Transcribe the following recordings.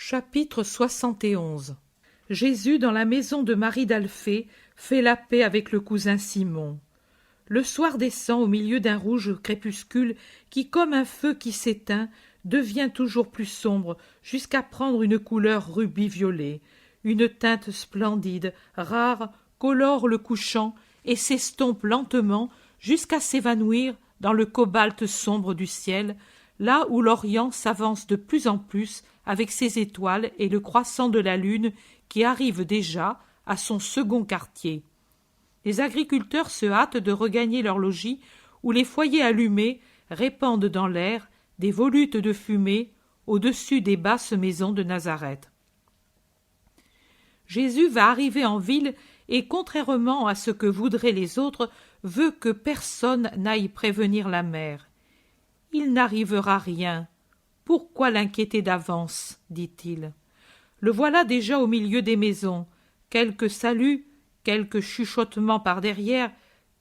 Chapitre 71. Jésus, dans la maison de Marie d'Alphée, fait la paix avec le cousin Simon. Le soir descend au milieu d'un rouge crépuscule qui, comme un feu qui s'éteint, devient toujours plus sombre jusqu'à prendre une couleur rubis-violet. Une teinte splendide, rare, colore le couchant et s'estompe lentement jusqu'à s'évanouir dans le cobalt sombre du ciel, là où l'Orient s'avance de plus en plus avec ses étoiles et le croissant de la lune qui arrive déjà à son second quartier. Les agriculteurs se hâtent de regagner leur logis où les foyers allumés répandent dans l'air des volutes de fumée au-dessus des basses maisons de Nazareth. Jésus va arriver en ville et, contrairement à ce que voudraient les autres, veut que personne n'aille prévenir la mère. « Il n'arrivera rien. Pourquoi l'inquiéter d'avance ?» dit-il. Le voilà déjà au milieu des maisons. Quelques saluts, quelques chuchotements par derrière,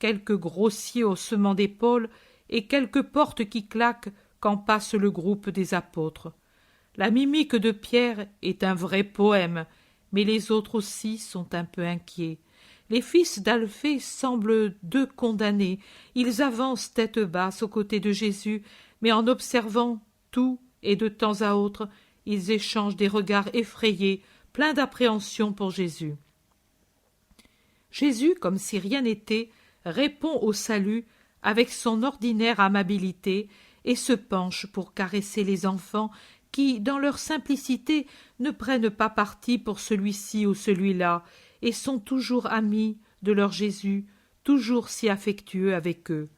quelques grossiers haussements d'épaules et quelques portes qui claquent quand passe le groupe des apôtres. La mimique de Pierre est un vrai poème, mais les autres aussi sont un peu inquiets. Les fils d'Alphée semblent deux condamnés. Ils avancent tête basse aux côtés de Jésus, mais en observant tout et de temps à autre, ils échangent des regards effrayés, pleins d'appréhension pour Jésus. Jésus, comme si rien n'était, répond au salut avec son ordinaire amabilité et se penche pour caresser les enfants qui, dans leur simplicité, ne prennent pas parti pour celui-ci ou celui-là et sont toujours amis de leur Jésus, toujours si affectueux avec eux.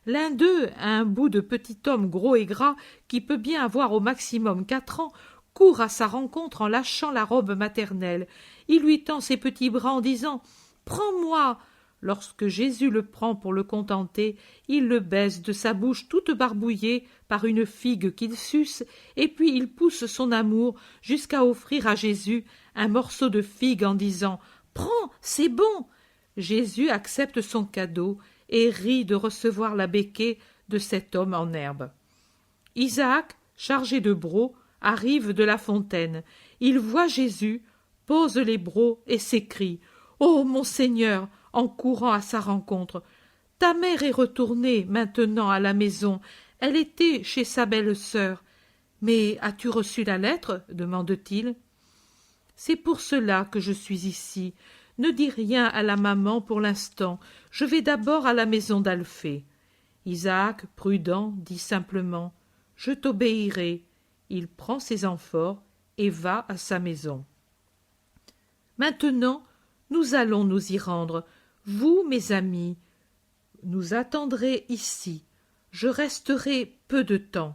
L'un d'eux, un bout de petit homme gros et gras qui peut bien avoir au maximum 4 ans, court à sa rencontre en lâchant la robe maternelle. Il lui tend ses petits bras en disant « Prends-moi !» Lorsque Jésus le prend pour le contenter, il le baise de sa bouche toute barbouillée par une figue qu'il suce, et puis il pousse son amour jusqu'à offrir à Jésus un morceau de figue en disant « Prends, c'est bon !» Jésus accepte son cadeau et rit de recevoir la béquée de cet homme en herbe. Isaac, chargé de brocs, arrive de la fontaine. Il voit Jésus, pose les brocs et s'écrie « Ô mon Seigneur !» en courant à sa rencontre. « Ta mère est retournée maintenant à la maison. Elle était chez sa belle-sœur. Mais as-tu reçu la lettre ?» demande-t-il. « C'est pour cela que je suis ici. Ne dis rien à la maman pour l'instant. Je vais d'abord à la maison d'Alphée. » Isaac, prudent, dit simplement « Je t'obéirai. » Il prend ses amphores et va à sa maison. « Maintenant, nous allons nous y rendre. Vous, mes amis, nous attendrez ici. Je resterai peu de temps. »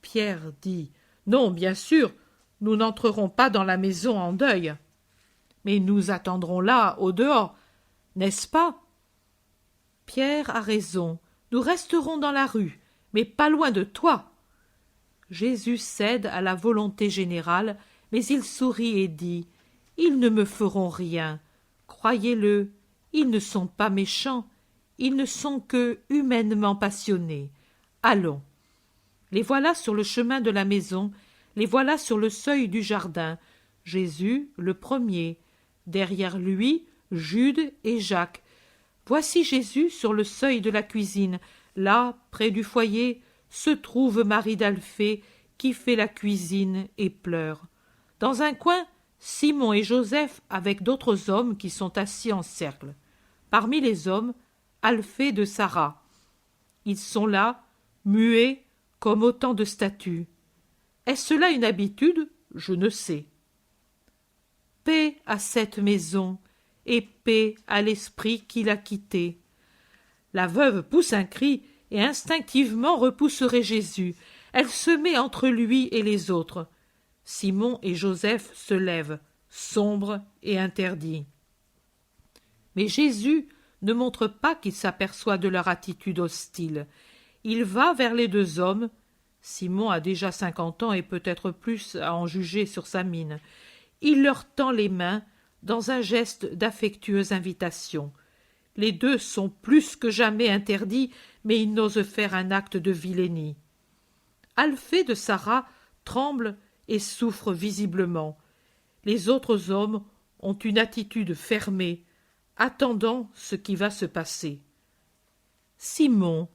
Pierre dit « Non, bien sûr, nous n'entrerons pas dans la maison en deuil. Mais nous attendrons là, au dehors, n'est-ce pas ?» Pierre a raison. Nous resterons dans la rue, mais pas loin de toi. Jésus cède à la volonté générale, mais il sourit et dit « Ils ne me feront rien. Croyez-le, ils ne sont pas méchants, ils ne sont que humainement passionnés. Allons. » Les voilà sur le chemin de la maison, les voilà sur le seuil du jardin. Jésus, le premier. Derrière lui, Jude et Jacques. Voici Jésus sur le seuil de la cuisine. Là, près du foyer, se trouve Marie d'Alphée qui fait la cuisine et pleure. Dans un coin, Simon et Joseph avec d'autres hommes qui sont assis en cercle. Parmi les hommes, Alphée de Sarah. Ils sont là, muets comme autant de statues. Est-ce là une habitude ? Je ne sais. Paix à cette maison et paix à l'esprit qui l'a quittée. La veuve pousse un cri et instinctivement repousserait Jésus. Elle se met entre lui et les autres. Simon et Joseph se lèvent, sombres et interdits. Mais Jésus ne montre pas qu'il s'aperçoit de leur attitude hostile. Il va vers les deux hommes. Simon a déjà 50 ans et peut-être plus à en juger sur sa mine. Il leur tend les mains dans un geste d'affectueuse invitation. Les deux sont plus que jamais interdits, mais ils n'osent faire un acte de vilainie. Alphée de Sarah tremble et souffre visiblement. Les autres hommes ont une attitude fermée, attendant ce qui va se passer. Simon,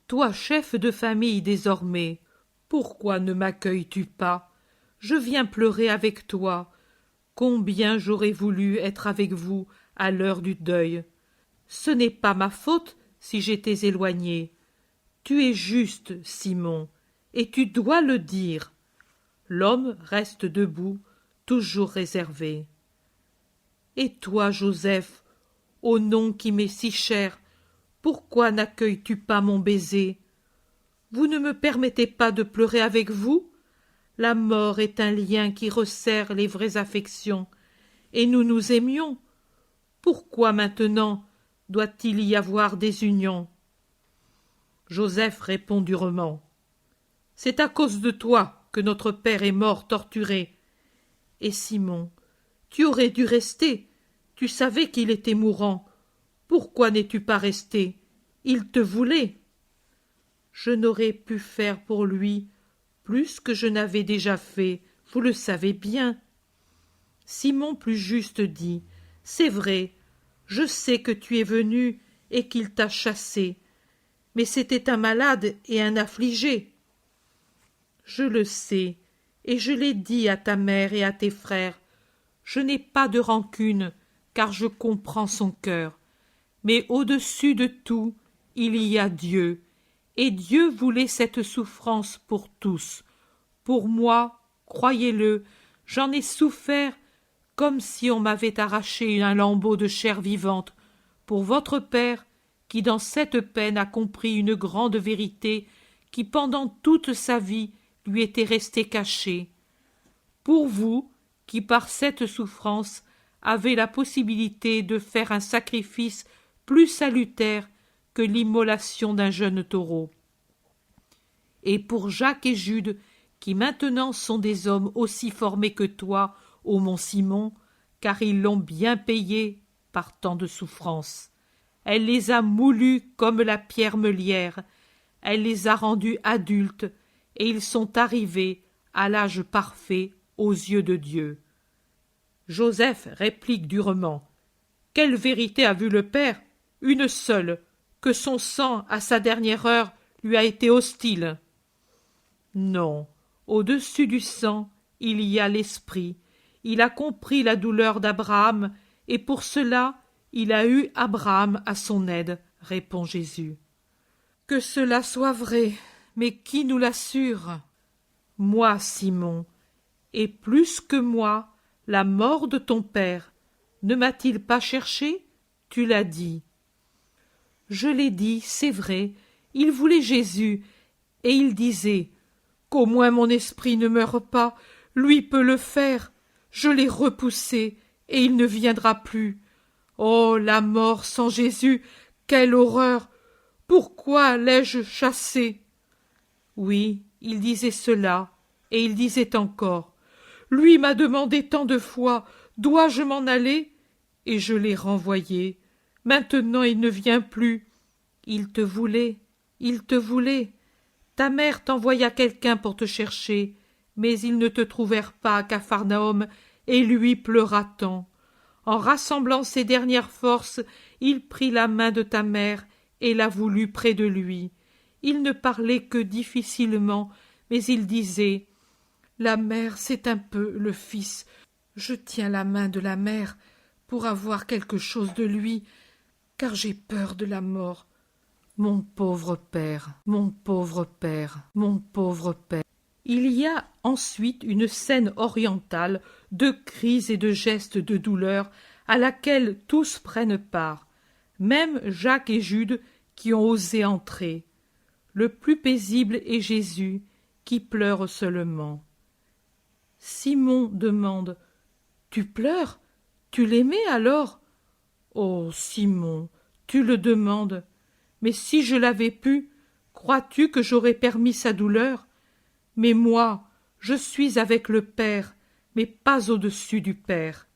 toi chef de famille désormais, pourquoi ne m'accueilles-tu pas? Je viens pleurer avec toi. Combien j'aurais voulu être avec vous à l'heure du deuil. Ce n'est pas ma faute si j'étais éloigné. Tu es juste, Simon, et tu dois le dire. L'homme reste debout, toujours réservé. Et toi, Joseph, ô nom qui m'est si cher, pourquoi n'accueilles-tu pas mon baiser? Vous ne me permettez pas de pleurer avec vous? La mort est un lien qui resserre les vraies affections, et nous nous aimions. Pourquoi maintenant doit-il y avoir désunion? Joseph répond durement. C'est à cause de toi que notre père est mort torturé. Et Simon, tu aurais dû rester. Tu savais qu'il était mourant. Pourquoi n'es-tu pas resté? Il te voulait. Je n'aurais pu faire pour lui plus que je n'avais déjà fait, vous le savez bien. Simon plus juste dit, c'est vrai, je sais que tu es venu et qu'il t'a chassé, mais c'était un malade et un affligé. Je le sais, et je l'ai dit à ta mère et à tes frères. Je n'ai pas de rancune, car je comprends son cœur. Mais au-dessus de tout, il y a Dieu, et Dieu voulait cette souffrance pour tous. Pour moi, croyez-le, j'en ai souffert comme si on m'avait arraché un lambeau de chair vivante. Pour votre Père, qui dans cette peine a compris une grande vérité qui pendant toute sa vie lui était restée cachée. Pour vous, qui par cette souffrance avez la possibilité de faire un sacrifice plus salutaire que l'immolation d'un jeune taureau. Et pour Jacques et Jude, qui maintenant sont des hommes aussi formés que toi, ô mon Simon, car ils l'ont bien payé par tant de souffrances. Elle les a moulus comme la pierre meulière, elle les a rendus adultes, et ils sont arrivés à l'âge parfait aux yeux de Dieu. Joseph réplique durement. Quelle vérité a vu le Père? Une seule, que son sang, à sa dernière heure, lui a été hostile. Non, au-dessus du sang, il y a l'esprit. Il a compris la douleur d'Abraham, et pour cela, il a eu Abraham à son aide, répond Jésus. Que cela soit vrai, mais qui nous l'assure? Moi, Simon, et plus que moi, la mort de ton père, ne m'a-t-il pas cherché? Tu l'as dit. Je l'ai dit, c'est vrai, il voulait Jésus, et il disait, qu'au moins mon esprit ne meure pas, lui peut le faire. Je l'ai repoussé, et il ne viendra plus. Oh, la mort sans Jésus, quelle horreur! Pourquoi l'ai-je chassé? Oui, il disait cela, et il disait encore, lui m'a demandé tant de fois, dois-je m'en aller? Et je l'ai renvoyé. Maintenant il ne vient plus. Il te voulait, il te voulait. Ta mère t'envoya quelqu'un pour te chercher, mais ils ne te trouvèrent pas à Capharnaüm, et lui pleura tant. En rassemblant ses dernières forces, il prit la main de ta mère et la voulut près de lui. Il ne parlait que difficilement, mais il disait « La mère, c'est un peu le fils. Je tiens la main de la mère pour avoir quelque chose de lui, car j'ai peur de la mort. Mon pauvre père, mon pauvre père, mon pauvre père. » Il y a ensuite une scène orientale de cris et de gestes de douleur à laquelle tous prennent part, même Jacques et Jude qui ont osé entrer. Le plus paisible est Jésus, qui pleure seulement. Simon demande « Tu pleures? Tu l'aimais alors ?» Oh, Simon, tu le demandes. Mais si je l'avais pu, crois-tu que j'aurais permis sa douleur? Mais moi, je suis avec le Père, mais pas au-dessus du Père.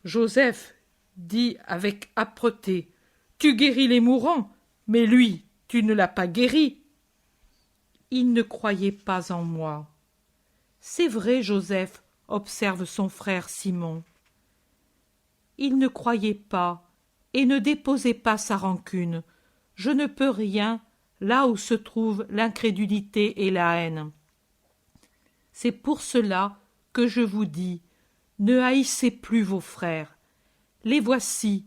Joseph dit avec âpreté, « Tu guéris les mourants, mais lui, tu ne l'as pas guéri. » Il ne croyait pas en moi. C'est vrai, Joseph, observe son frère Simon. Il ne croyait pas et ne déposait pas sa rancune. Je ne peux rien là où se trouvent l'incrédulité et la haine. C'est pour cela que je vous dis, ne haïssez plus vos frères. Les voici,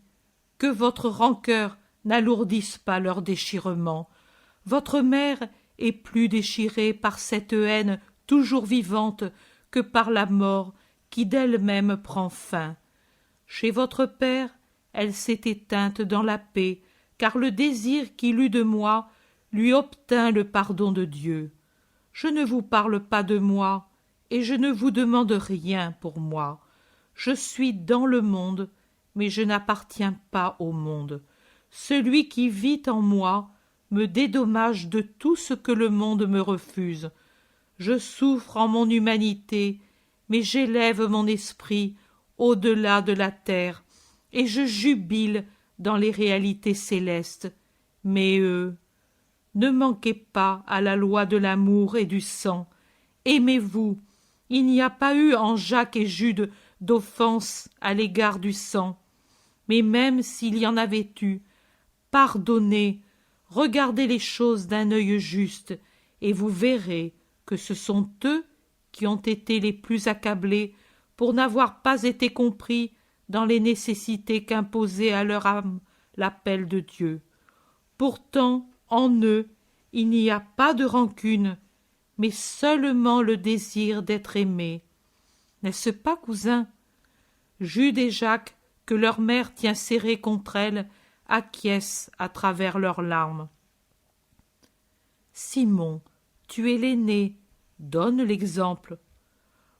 que votre rancœur n'alourdisse pas leur déchirement. Votre mère est plus déchirée par cette haine toujours vivante que par la mort qui d'elle-même prend fin. Chez votre père, elle s'est éteinte dans la paix, car le désir qu'il eut de moi lui obtint le pardon de Dieu. Je ne vous parle pas de moi, et je ne vous demande rien pour moi. Je suis dans le monde, mais je n'appartiens pas au monde. Celui qui vit en moi me dédommage de tout ce que le monde me refuse. Je souffre en mon humanité, mais j'élève mon esprit au-delà de la terre, et je jubile dans les réalités célestes. Mais eux, ne manquez pas à la loi de l'amour et du sang. Aimez-vous. Il n'y a pas eu en Jacques et Jude d'offense à l'égard du sang. Mais même s'il y en avait eu, pardonnez, regardez les choses d'un œil juste, et vous verrez que ce sont eux qui ont été les plus accablés pour n'avoir pas été compris dans les nécessités qu'imposait à leur âme l'appel de Dieu. Pourtant, en eux, il n'y a pas de rancune, mais seulement le désir d'être aimé. N'est-ce pas, cousin? Jude et Jacques, que leur mère tient serrés contre elle, acquiescent à travers leurs larmes. Simon, tu es l'aîné, donne l'exemple.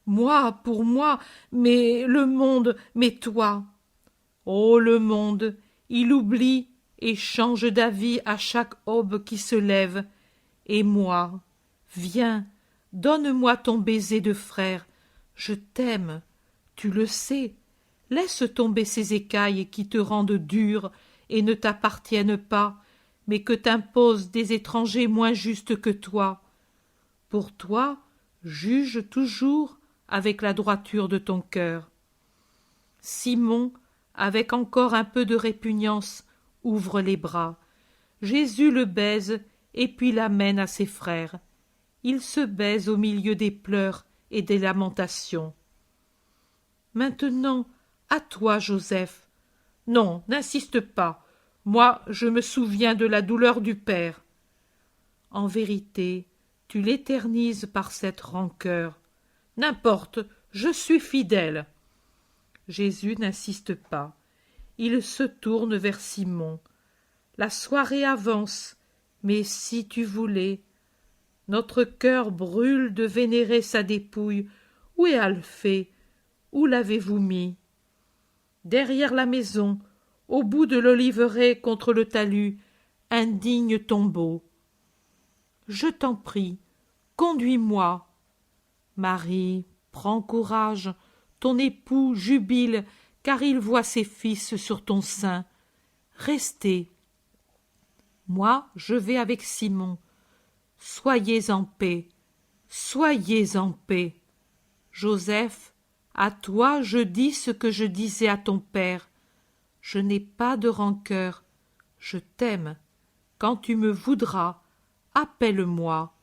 Moi, pour moi, mais le monde, mais toi. Oh, le monde, il oublie et change d'avis à chaque aube qui se lève. Et moi, viens, donne-moi ton baiser de frère. Je t'aime, tu le sais. Laisse tomber ces écailles qui te rendent dur et ne t'appartiennent pas, mais que t'imposent des étrangers moins justes que toi. Pour toi, juge toujours avec la droiture de ton cœur. Simon, avec encore un peu de répugnance, ouvre les bras. Jésus le baise et puis l'amène à ses frères. Ils se baisent au milieu des pleurs et des lamentations. Maintenant, à toi, Joseph. Non, n'insiste pas. Moi, je me souviens de la douleur du Père. En vérité, tu l'éternises par cette rancœur. N'importe, je suis fidèle. Jésus n'insiste pas. Il se tourne vers Simon. La soirée avance, mais si tu voulais, notre cœur brûle de vénérer sa dépouille. Où est Alphée? Où l'avez-vous mis? Derrière la maison, au bout de l'oliveraie contre le talus, un digne tombeau. Je t'en prie, conduis-moi. Marie, prends courage, ton époux jubile, car il voit ses fils sur ton sein. Restez. Moi, je vais avec Simon. Soyez en paix, soyez en paix. Joseph, à toi je dis ce que je disais à ton père. Je n'ai pas de rancœur, je t'aime. Quand tu me voudras, appelle-moi.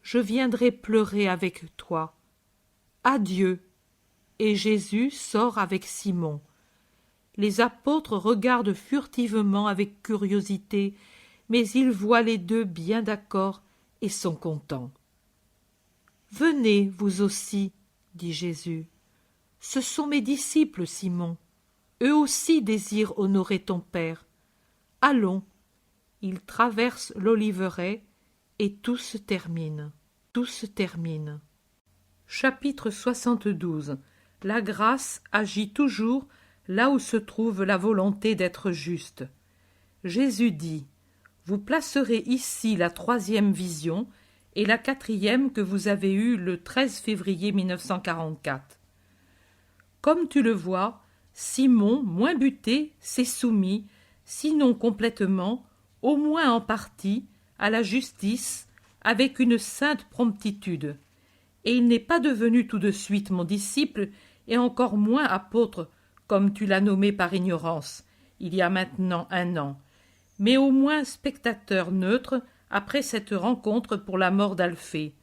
Je viendrai pleurer avec toi. Adieu. Et Jésus sort avec Simon. Les apôtres regardent furtivement avec curiosité, mais ils voient les deux bien d'accord et sont contents. Venez, vous aussi, dit Jésus. Ce sont mes disciples, Simon. Eux aussi désirent honorer ton Père. Allons. Ils traversent l'oliveraie et tout se termine. Tout se termine. Chapitre 72. La grâce agit toujours là où se trouve la volonté d'être juste. Jésus dit: vous placerez ici la 3e vision et la 4e que vous avez eue le 13 février 1944. Comme tu le vois, Simon, moins buté, s'est soumis, sinon complètement, au moins en partie, à la justice, avec une sainte promptitude. et il n'est pas devenu tout de suite mon disciple, et encore moins apôtre, comme tu l'as nommé par ignorance, il y a maintenant 1 an, mais au moins spectateur neutre après cette rencontre pour la mort d'Alphée,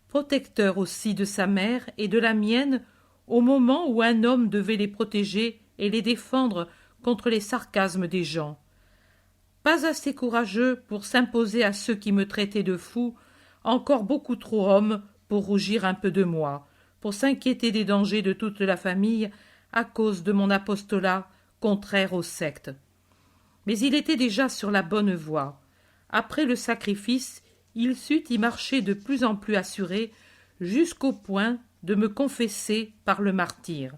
protecteur aussi de sa mère et de la mienne au moment où un homme devait les protéger et les défendre contre les sarcasmes des gens. Pas assez courageux pour s'imposer à ceux qui me traitaient de fou, encore beaucoup trop homme pour rougir un peu de moi, pour s'inquiéter des dangers de toute la famille à cause de mon apostolat contraire aux sectes. Mais il était déjà sur la bonne voie. Après le sacrifice, il sut y marcher de plus en plus assuré, jusqu'au point de me confesser par le martyre.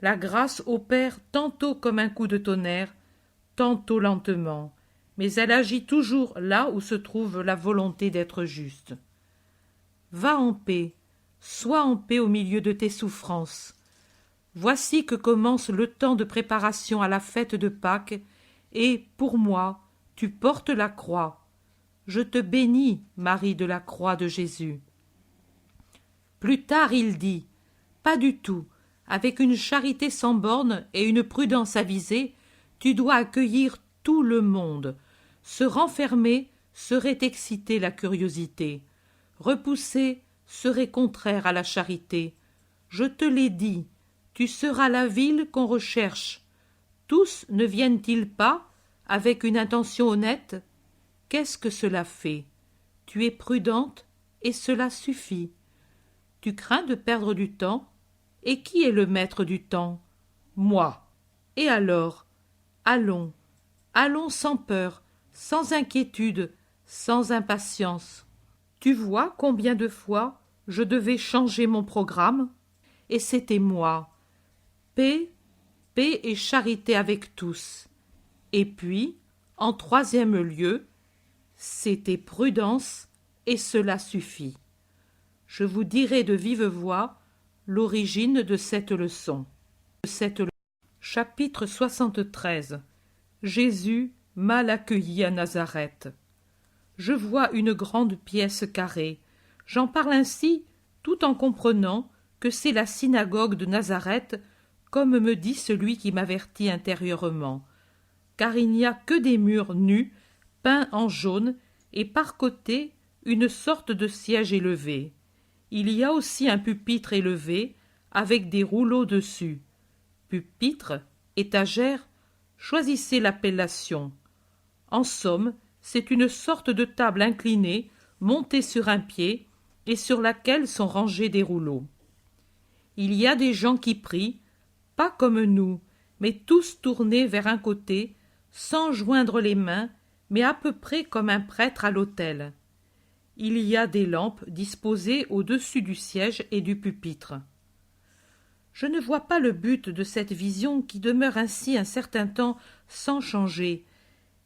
La grâce opère tantôt comme un coup de tonnerre, tantôt lentement, mais elle agit toujours là où se trouve la volonté d'être juste. Va en paix, sois en paix au milieu de tes souffrances. Voici que commence le temps de préparation à la fête de Pâques, et, pour moi, tu portes la croix. Je te bénis, Marie de la croix de Jésus. Plus tard il dit, pas du tout, avec une charité sans bornes et une prudence avisée, tu dois accueillir tout le monde. Se renfermer serait exciter la curiosité. Repousser serait contraire à la charité. Je te l'ai dit, tu seras la ville qu'on recherche. Tous ne viennent-ils pas avec une intention honnête? Qu'est-ce que cela fait? Tu es prudente et cela suffit. Tu crains de perdre du temps? Et qui est le maître du temps? Moi. Et alors? Allons, allons sans peur, sans inquiétude, sans impatience. Tu vois combien de fois je devais changer mon programme? Et c'était moi. Paix, paix et charité avec tous. Et puis, en 3e lieu, c'était prudence, et cela suffit. Je vous dirai de vive voix l'origine de cette leçon. Chapitre 73. Jésus mal accueilli à Nazareth. Je vois une grande pièce carrée. J'en parle ainsi tout en comprenant que c'est la synagogue de Nazareth, comme me dit celui qui m'avertit intérieurement, car il n'y a que des murs nus, peints en jaune, et par côté une sorte de siège élevé. Il y a aussi un pupitre élevé, avec des rouleaux dessus. Pupitre, étagère, choisissez l'appellation. En somme, c'est une sorte de table inclinée, montée sur un pied, et sur laquelle sont rangés des rouleaux. Il y a des gens qui prient, pas comme nous, mais tous tournés vers un côté, sans joindre les mains, mais à peu près comme un prêtre à l'autel. Il y a des lampes disposées au-dessus du siège et du pupitre. Je ne vois pas le but de cette vision qui demeure ainsi un certain temps sans changer,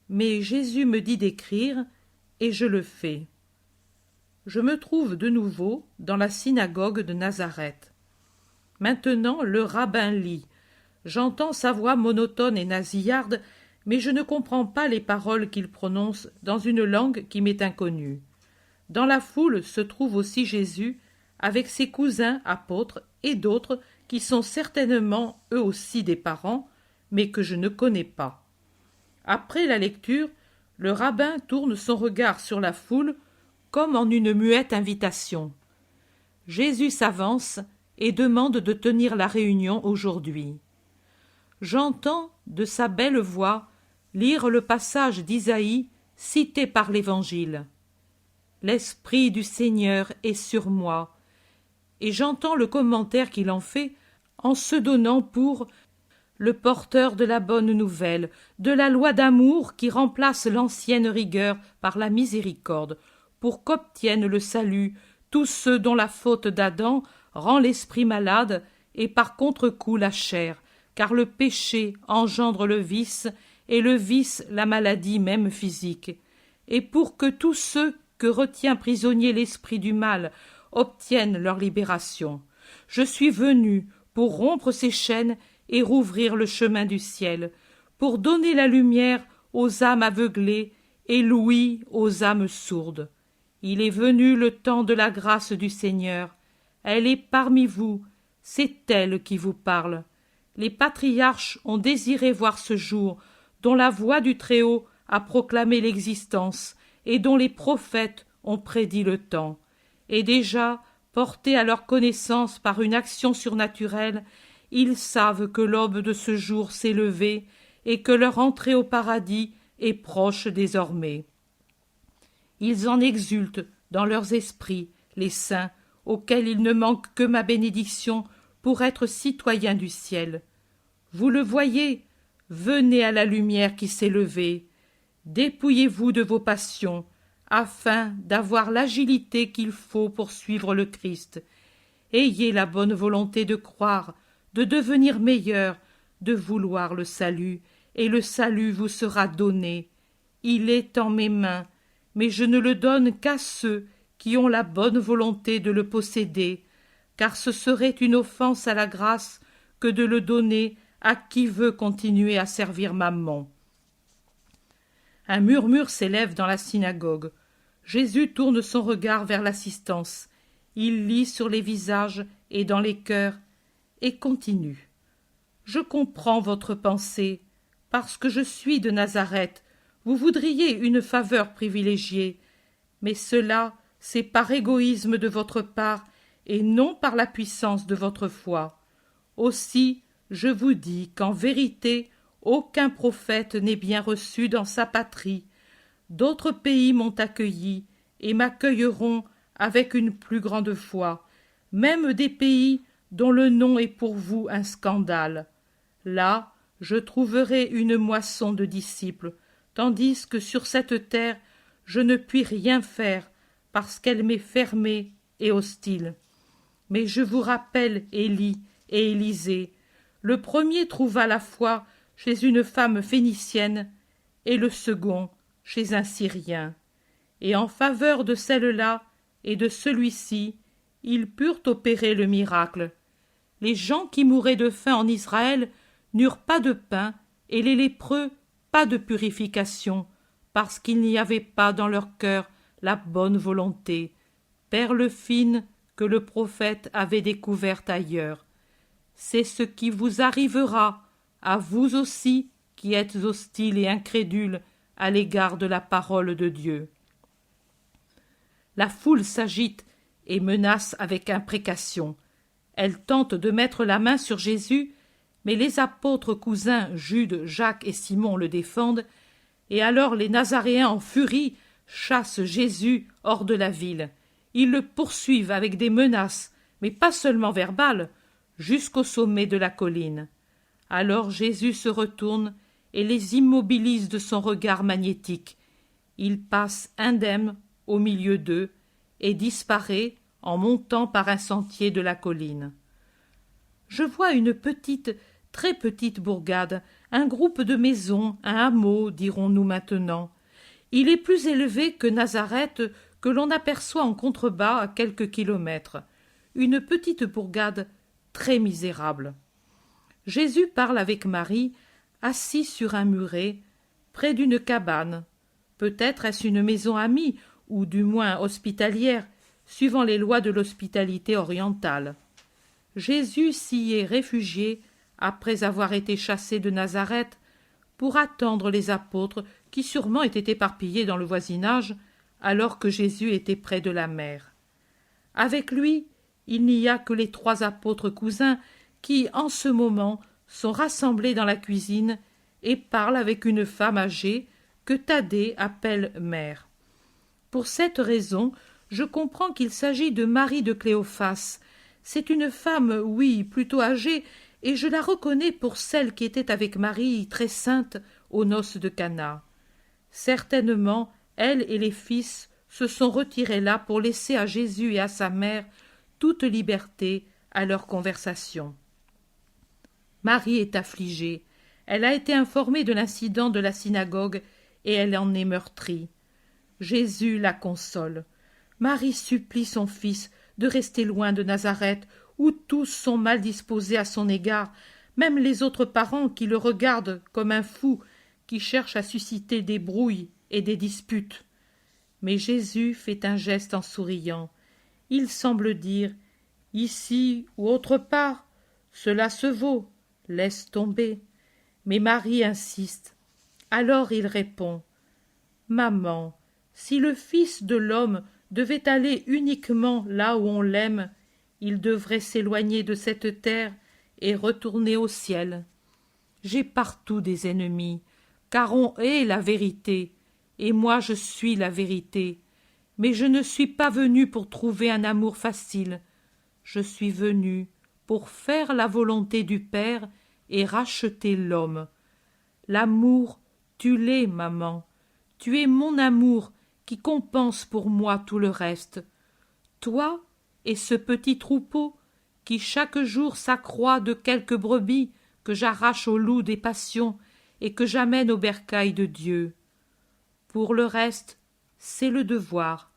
mais Jésus me dit d'écrire, et je le fais. Je me trouve de nouveau dans la synagogue de Nazareth. Maintenant le rabbin lit. J'entends sa voix monotone et nasillarde, mais je ne comprends pas les paroles qu'il prononce dans une langue qui m'est inconnue. Dans la foule se trouve aussi Jésus, avec ses cousins apôtres et d'autres qui sont certainement eux aussi des parents, mais que je ne connais pas. Après la lecture, le rabbin tourne son regard sur la foule comme en une muette invitation. Jésus s'avance et demande de tenir la réunion aujourd'hui. J'entends de sa belle voix lire le passage d'Isaïe cité par l'Évangile. L'Esprit du Seigneur est sur moi, et j'entends le commentaire qu'il en fait en se donnant pour le porteur de la bonne nouvelle, de la loi d'amour qui remplace l'ancienne rigueur par la miséricorde, pour qu'obtiennent le salut tous ceux dont la faute d'Adam rend l'esprit malade et par contre-coup la chair, car le péché engendre le vice et le vice la maladie même physique, et pour que tous ceux que retient prisonnier l'esprit du mal obtiennent leur libération. Je suis venu pour rompre ces chaînes et rouvrir le chemin du ciel, pour donner la lumière aux âmes aveuglées et l'ouïe aux âmes sourdes. Il est venu le temps de la grâce du Seigneur. Elle est parmi vous, c'est elle qui vous parle. Les patriarches ont désiré voir ce jour, dont la voix du Très-Haut a proclamé l'existence, et dont les prophètes ont prédit le temps. Et déjà, portés à leur connaissance par une action surnaturelle, ils savent que l'aube de ce jour s'est levée, et que leur entrée au paradis est proche désormais. Ils en exultent dans leurs esprits, les saints, auxquels il ne manque que ma bénédiction pour être citoyens du ciel. Vous le voyez, venez à la lumière qui s'est levée, dépouillez-vous de vos passions, afin d'avoir l'agilité qu'il faut pour suivre le Christ. Ayez la bonne volonté de croire, de devenir meilleur, de vouloir le salut, et le salut vous sera donné. Il est en mes mains, mais je ne le donne qu'à ceux qui ont la bonne volonté de le posséder, car ce serait une offense à la grâce que de le donner à qui veut continuer à servir Mammon. Un murmure s'élève dans la synagogue. Jésus tourne son regard vers l'assistance. Il lit sur les visages et dans les cœurs, et continue. Je comprends votre pensée. Parce que je suis de Nazareth, vous voudriez une faveur privilégiée. Mais cela, c'est par égoïsme de votre part et non par la puissance de votre foi. Aussi, je vous dis qu'en vérité, aucun prophète n'est bien reçu dans sa patrie. D'autres pays m'ont accueilli et m'accueilleront avec une plus grande foi, même des pays dont le nom est pour vous un scandale. Là, je trouverai une moisson de disciples, tandis que sur cette terre, je ne puis rien faire, parce qu'elle m'est fermée et hostile. Mais je vous rappelle Élie et Élisée. Le premier trouva la foi chez une femme phénicienne, et le second chez un Syrien. Et en faveur de celle-là et de celui-ci, ils purent opérer le miracle. Les gens qui mouraient de faim en Israël n'eurent pas de pain, et les lépreux pas de purification, parce qu'il n'y avait pas dans leur cœur la bonne volonté, perle fine que le prophète avait découverte ailleurs. C'est ce qui vous arrivera, à vous aussi qui êtes hostiles et incrédules à l'égard de la parole de Dieu. La foule s'agite et menace avec imprécation. Elle tente de mettre la main sur Jésus, mais les apôtres cousins Jude, Jacques et Simon le défendent, et alors les Nazaréens en furie chassent Jésus hors de la ville. Ils le poursuivent avec des menaces, mais pas seulement verbales, jusqu'au sommet de la colline. Alors Jésus se retourne et les immobilise de son regard magnétique. Il passe indemne au milieu d'eux et disparaît en montant par un sentier de la colline. Je vois une petite, très petite bourgade, un groupe de maisons, un hameau, dirons-nous maintenant. Il est plus élevé que Nazareth, que l'on aperçoit en contrebas à quelques kilomètres. Une petite bourgade très misérable. Jésus parle avec Marie, assis sur un muret, près d'une cabane. Peut-être est-ce une maison amie, ou du moins hospitalière, suivant les lois de l'hospitalité orientale. Jésus s'y est réfugié, après avoir été chassé de Nazareth, pour attendre les apôtres qui sûrement étaient éparpillés dans le voisinage, alors que Jésus était près de la mer. Avec lui, il n'y a que les 3 apôtres cousins qui, en ce moment, sont rassemblés dans la cuisine et parlent avec une femme âgée que Thaddée appelle mère. Pour cette raison, je comprends qu'il s'agit de Marie de Cléophas. C'est une femme, oui, plutôt âgée, et je la reconnais pour celle qui était avec Marie, très sainte, aux noces de Cana. Certainement, elle et les fils se sont retirés là pour laisser à Jésus et à sa mère toute liberté à leur conversation. Marie est affligée. Elle a été informée de l'incident de la synagogue et elle en est meurtrie. Jésus la console. Marie supplie son fils de rester loin de Nazareth, où tous sont mal disposés à son égard, même les autres parents qui le regardent comme un fou qui cherche à susciter des brouilles et des disputes. Mais Jésus fait un geste en souriant. Il semble dire: ici ou autre part, cela se vaut, laisse tomber. Mais Marie insiste. Alors il répond: maman, si le Fils de l'homme devait aller uniquement là où on l'aime, il devrait s'éloigner de cette terre et retourner au ciel. J'ai partout des ennemis, car on hait la vérité, et moi je suis la vérité. Mais je ne suis pas venu pour trouver un amour facile. Je suis venu pour faire la volonté du Père et racheter l'homme. L'amour, tu l'es, maman. Tu es mon amour qui compense pour moi tout le reste. Toi et ce petit troupeau qui chaque jour s'accroît de quelques brebis que j'arrache au loup des passions et que j'amène au bercail de Dieu. Pour le reste, c'est le devoir.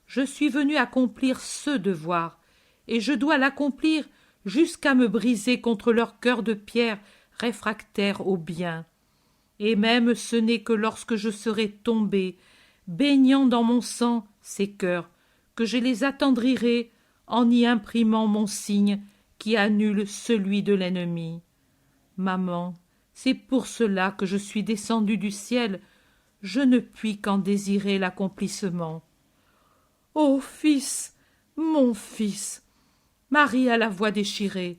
Je suis venu accomplir ce devoir, et je dois l'accomplir jusqu'à me briser contre leur cœur de pierre réfractaire au bien. Et même ce n'est que lorsque je serai tombé, baignant dans mon sang ces cœurs, que je les attendrirai en y imprimant mon signe qui annule celui de l'ennemi. Maman, c'est pour cela que je suis descendu du ciel, je ne puis qu'en désirer l'accomplissement. Ô fils, mon fils! Marie a la voix déchirée.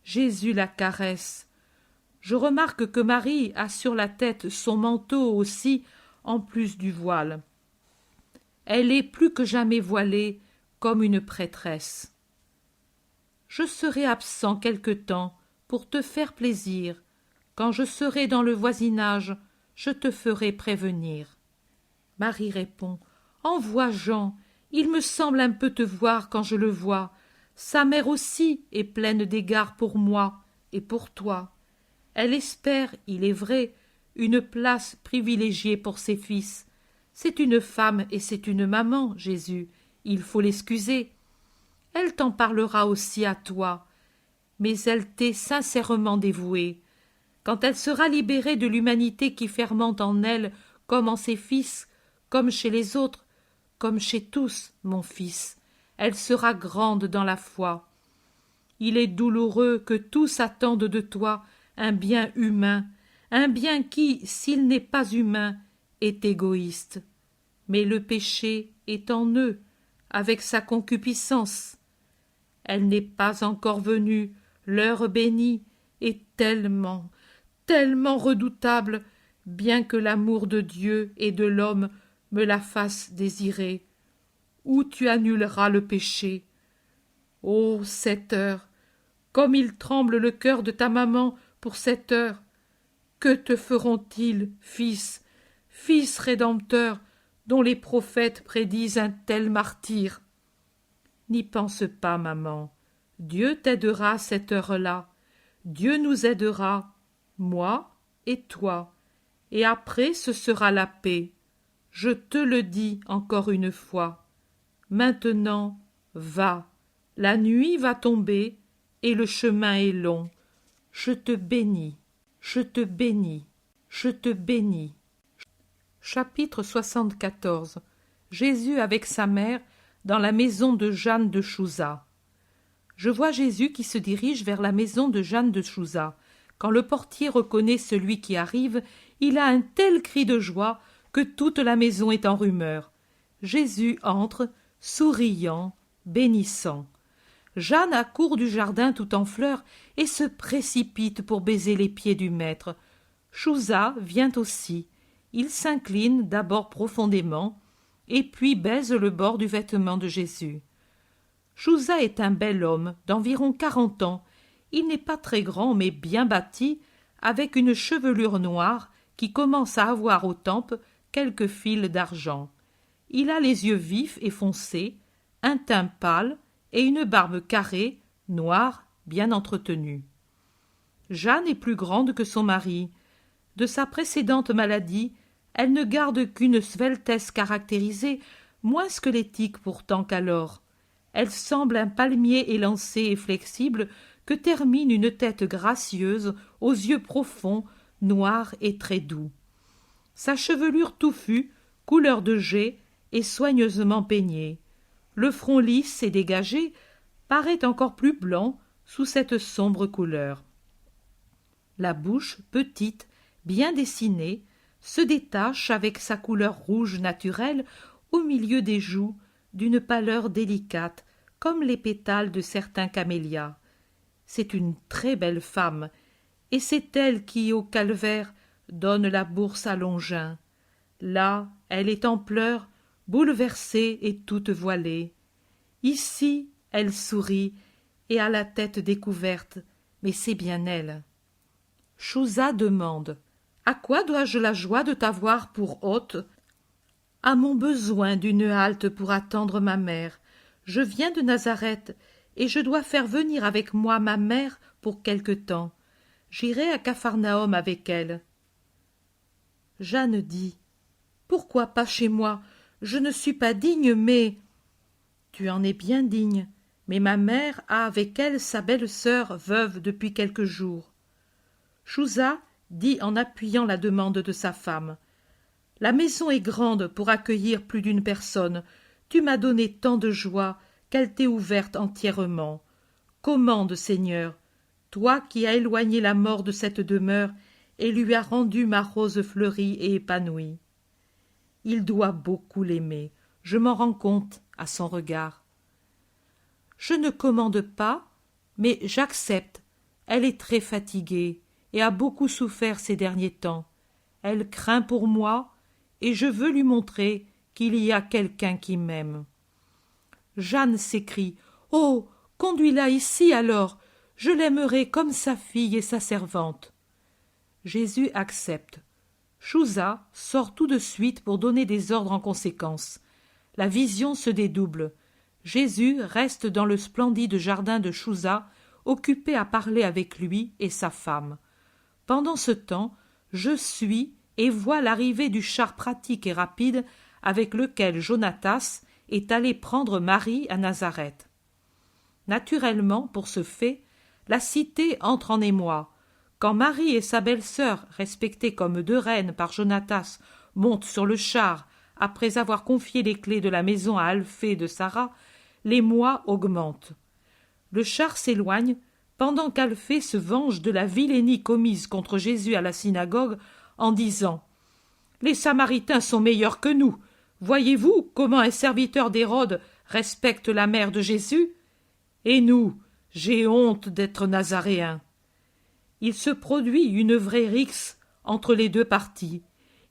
Jésus la caresse. Je remarque que Marie a sur la tête son manteau aussi, en plus du voile. Elle est plus que jamais voilée, comme une prêtresse. Je serai absent quelque temps pour te faire plaisir. Quand je serai dans le voisinage, je te ferai prévenir. Marie répond: envoie Jean, il me semble un peu te voir quand je le vois. Sa mère aussi est pleine d'égards pour moi et pour toi. Elle espère, il est vrai, une place privilégiée pour ses fils. C'est une femme et c'est une maman, Jésus, il faut l'excuser. Elle t'en parlera aussi à toi, mais elle t'est sincèrement dévouée. Quand elle sera libérée de l'humanité qui fermente en elle, comme en ses fils, comme chez les autres, comme chez tous, mon fils, elle sera grande dans la foi. Il est douloureux que tous attendent de toi un bien humain, un bien qui, s'il n'est pas humain, est égoïste. Mais le péché est en eux, avec sa concupiscence. Elle n'est pas encore venue, l'heure bénie est tellement, tellement redoutable, bien que l'amour de Dieu et de l'homme me la fasse désirer. Où tu annuleras le péché. Ô cette heure, comme il tremble le cœur de ta maman pour cette heure. Que te feront-ils, fils, fils rédempteur, dont les prophètes prédisent un tel martyre? N'y pense pas, maman. Dieu t'aidera à cette heure-là. Dieu nous aidera, moi et toi. Et après ce sera la paix. Je te le dis encore une fois. Maintenant, va. La nuit va tomber et le chemin est long. Je te bénis, je te bénis, je te bénis. Chapitre 74. Jésus avec sa mère dans la maison de Jeanne de Chouza. Je vois Jésus qui se dirige vers la maison de Jeanne de Chouza. Quand le portier reconnaît celui qui arrive, il a un tel cri de joie que toute la maison est en rumeur. Jésus entre, souriant, bénissant. Jeanne accourt du jardin tout en fleurs et se précipite pour baiser les pieds du maître. Chouza vient aussi. Il s'incline d'abord profondément et puis baise le bord du vêtement de Jésus. Chouza est un bel homme d'environ 40 ans. Il n'est pas très grand mais bien bâti, avec une chevelure noire qui commence à avoir aux tempes quelques fils d'argent. Il a les yeux vifs et foncés, un teint pâle et une barbe carrée, noire, bien entretenue. Jeanne est plus grande que son mari. De sa précédente maladie, elle ne garde qu'une sveltesse caractérisée, moins squelettique pourtant qu'alors. Elle semble un palmier élancé et flexible que termine une tête gracieuse aux yeux profonds, noirs et très doux. Sa chevelure touffue, couleur de jais, et soigneusement peignée. Le front lisse et dégagé paraît encore plus blanc sous cette sombre couleur. La bouche, petite, bien dessinée, se détache avec sa couleur rouge naturelle au milieu des joues d'une pâleur délicate, comme les pétales de certains camélias. C'est une très belle femme, et c'est elle qui, au calvaire, donne la bourse à Longin. Là, elle est en pleurs, bouleversée et toute voilée. Ici, elle sourit et a la tête découverte, mais c'est bien elle. Chouza demande: « À quoi dois-je la joie de t'avoir pour hôte ?»« À mon besoin d'une halte pour attendre ma mère. Je viens de Nazareth, et je dois faire venir avec moi ma mère pour quelque temps. J'irai à Capharnaüm avec elle. » Jeanne dit: « Pourquoi pas chez moi? Je ne suis pas digne, mais… » « Tu en es bien digne, mais ma mère a avec elle sa belle-sœur veuve depuis quelques jours. » Chouza dit en appuyant la demande de sa femme: « La maison est grande pour accueillir plus d'une personne. Tu m'as donné tant de joie qu'elle t'est ouverte entièrement. Commande, Seigneur, toi qui as éloigné la mort de cette demeure et lui as rendu ma rose fleurie et épanouie. » Il doit beaucoup l'aimer, je m'en rends compte à son regard. Je ne commande pas, mais j'accepte. Elle est très fatiguée et a beaucoup souffert ces derniers temps. Elle craint pour moi, et je veux lui montrer qu'il y a quelqu'un qui m'aime. Jeanne s'écrie: « Oh, conduis-la ici alors, je l'aimerai comme sa fille et sa servante. » Jésus accepte. Chouza sort tout de suite pour donner des ordres en conséquence. La vision se dédouble. Jésus reste dans le splendide jardin de Chouza, occupé à parler avec lui et sa femme. Pendant ce temps, je suis et vois l'arrivée du char pratique et rapide avec lequel Jonatas est allé prendre Marie à Nazareth. Naturellement, pour ce fait, la cité entre en émoi. Quand Marie et sa belle-sœur, respectées comme deux reines par Jonatas, montent sur le char après avoir confié les clés de la maison à Alphée de Sarah, l'émoi augmente. Le char s'éloigne pendant qu'Alphée se venge de la vilainie commise contre Jésus à la synagogue en disant: « Les Samaritains sont meilleurs que nous. Voyez-vous comment un serviteur d'Hérode respecte la mère de Jésus? Et nous, j'ai honte d'être nazaréen. » Il se produit une vraie rixe entre les deux partis.